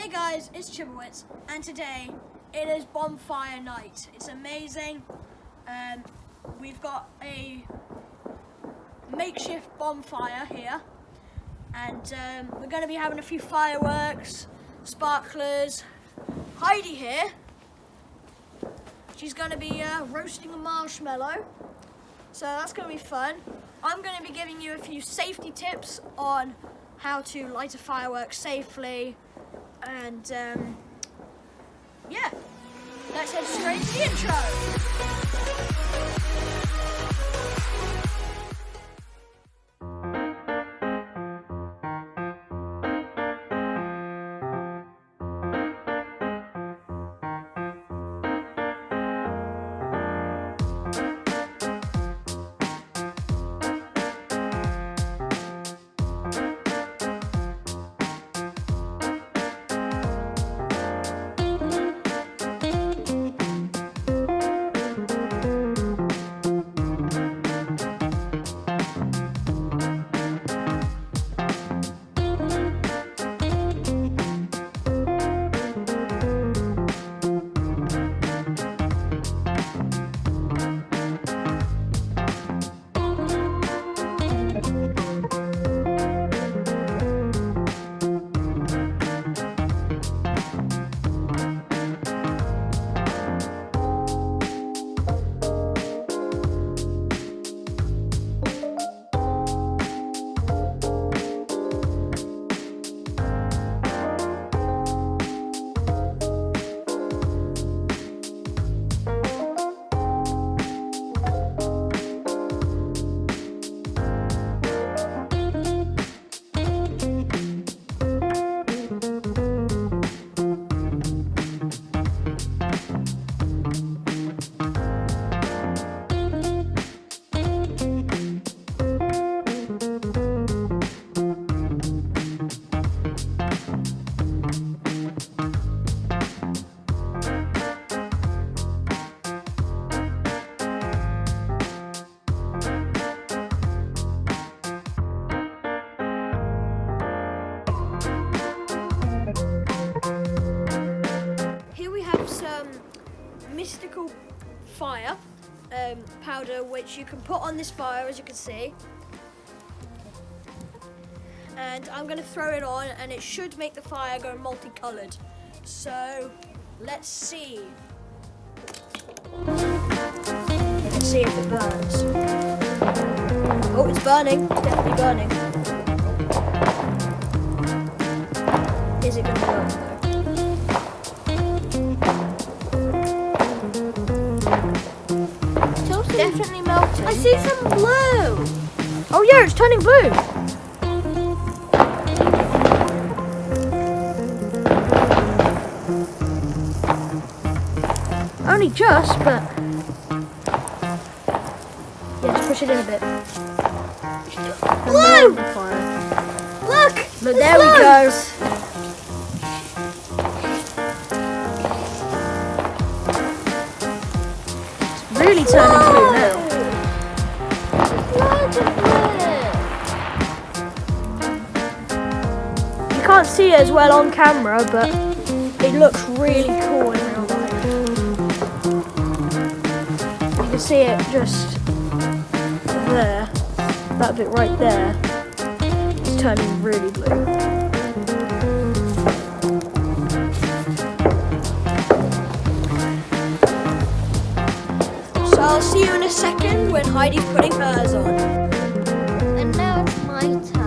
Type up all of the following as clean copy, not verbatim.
Hey guys, it's Chibowitz, and today it is Bonfire Night. It's amazing. We've got a makeshift bonfire here, and we're going to be having a few fireworks, sparklers. Heidi here, she's going to be roasting a marshmallow, so that's going to be fun. I'm going to be giving you a few safety tips on how to light a firework safely, and yeah, let's head straight to the intro. Mystical fire powder, which you can put on this fire, as you can see, and I'm going to throw it on, and it should make the fire go multicolored. So let's see. Let's see if it burns. Oh, it's burning. It's definitely burning. Is it going to burn though? Definitely melting. I see some blue. Oh yeah, it's turning blue. Only just, but yeah, just push it in a bit. Blue! Look! But there we go. Really turning blue now. Loads of blue. You can't see it as well on camera, but it looks really cool in real life. You can see it just there, that bit right there. It's turning really blue. So I'll see you in a second when Heidi's putting hers on. And now it's my turn.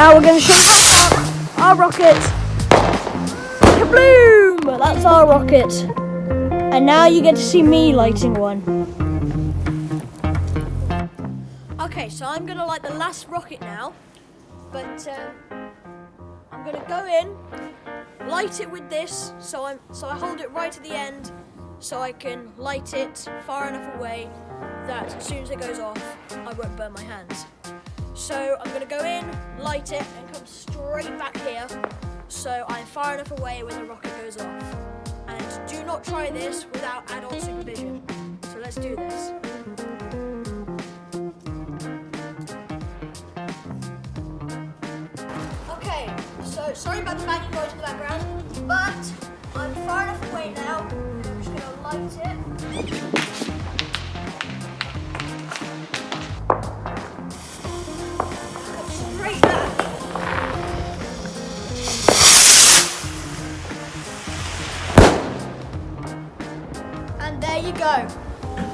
Now we're going to shoot our rocket. Kabloom! That's our rocket. And now you get to see me lighting one. Okay, so I'm going to light the last rocket now. But I'm going to go in, light it with this, so I hold it right at the end, so I can light it far enough away that as soon as it goes off, I won't burn my hands. So I'm going to go in, light it, and come straight back here, so I'm far enough away when the rocket goes off. And do not try this without adult supervision. So let's do this. Okay, so sorry about the banging noise in the background, but I'm far enough away now, and I'm just going to light it. Straight back. And there you go.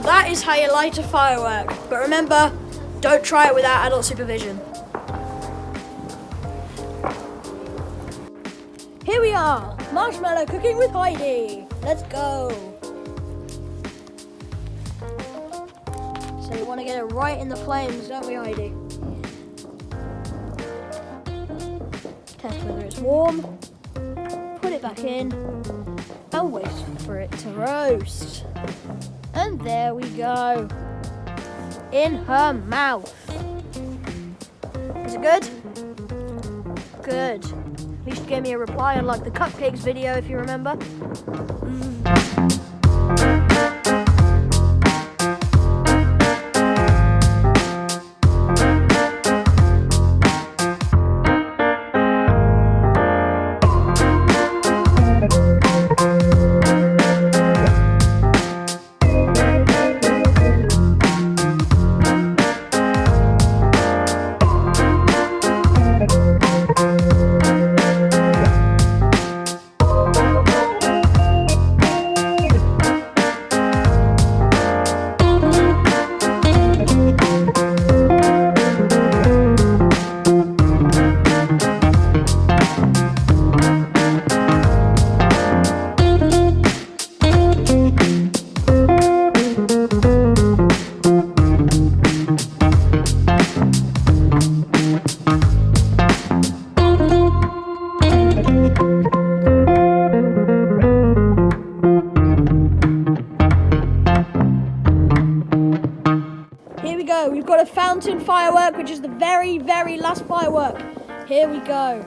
That is how you light a firework. But remember, don't try it without adult supervision. Here we are, marshmallow cooking with Heidi. Let's go. So you want to get it right in the flames, don't we, Heidi? Test whether it's warm. Put it back in and wait for it to roast. And there we go. In her mouth. Is it good? Good. You should give me a reply on like the cupcakes video if you remember. We've got a fountain firework, which is the very, very last firework. Here we go.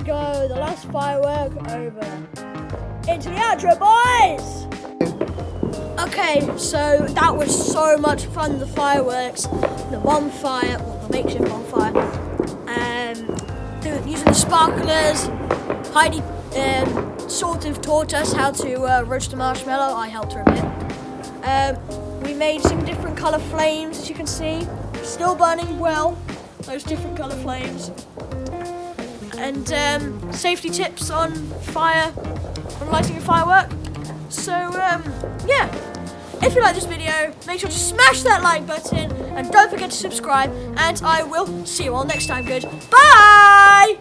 Go, the last firework over. Into the outro, boys! Okay, so that was so much fun, the fireworks, the bonfire, well, the makeshift bonfire, using the sparklers. Heidi sort of taught us how to roast a marshmallow. I helped her a bit. We made some different colour flames, as you can see, still burning well, those different colour flames. And safety tips on fire, on lighting a firework. So yeah, if you like this video, make sure to smash that like button and don't forget to subscribe, and I will see you all next time. Good, bye!